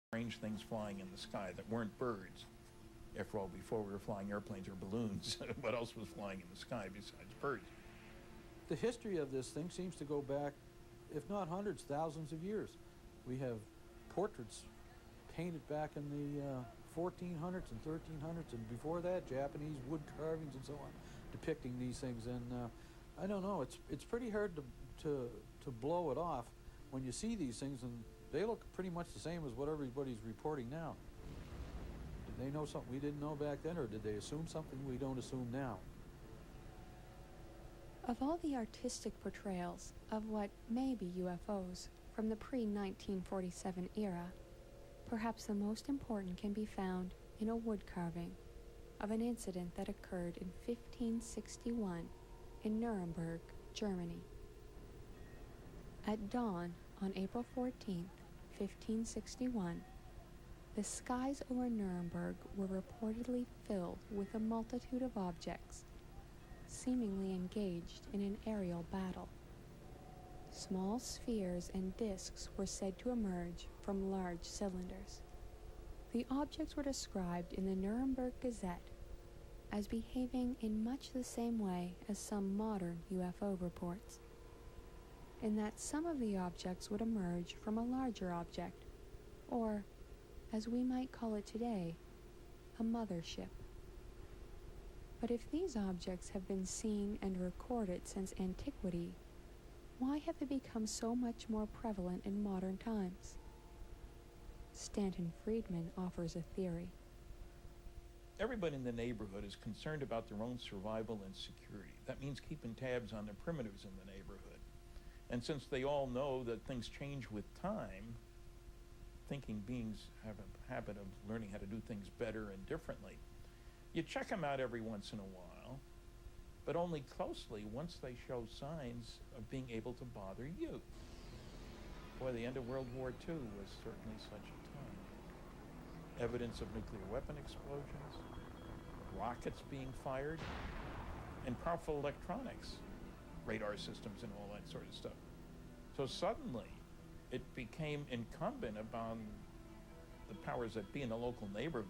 strange things flying in the sky that weren't birds. After all, before we were flying airplanes or balloons, what else was flying in the sky besides birds? The history of this thing seems to go back, if not hundreds, thousands of years. We have portraits painted back in the 1400s and 1300s, and before that, Japanese wood carvings and so on, depicting these things. And I don't know, it's pretty hard to blow it off when you see these things, and they look pretty much the same as what everybody's reporting now. Did they know something we didn't know back then, or did they assume something we don't assume now? Of all the artistic portrayals of what may be UFOs from the pre-1947 era, perhaps the most important can be found in a wood carving of an incident that occurred in 1561 in Nuremberg, Germany. At dawn on April 14, 1561, the skies over Nuremberg were reportedly filled with a multitude of objects, seemingly engaged in an aerial battle. Small spheres and disks were said to emerge from large cylinders. The objects were described in the Nuremberg Gazette as behaving in much the same way as some modern UFO reports, in that some of the objects would emerge from a larger object, or, as we might call it today, a mothership. But if these objects have been seen and recorded since antiquity, why have they become so much more prevalent in modern times? Stanton Friedman offers a theory. Everybody in the neighborhood is concerned about their own survival and security. That means keeping tabs on the primitives in the neighborhood. And since they all know that things change with time, thinking beings have a habit of learning how to do things better and differently. You check them out every once in a while, but only closely once they show signs of being able to bother you. Boy, the end of World War II was certainly such a time. Evidence of nuclear weapon explosions, rockets being fired, and powerful electronics, radar systems and all that sort of stuff. So suddenly, it became incumbent upon the powers that be in the local neighborhood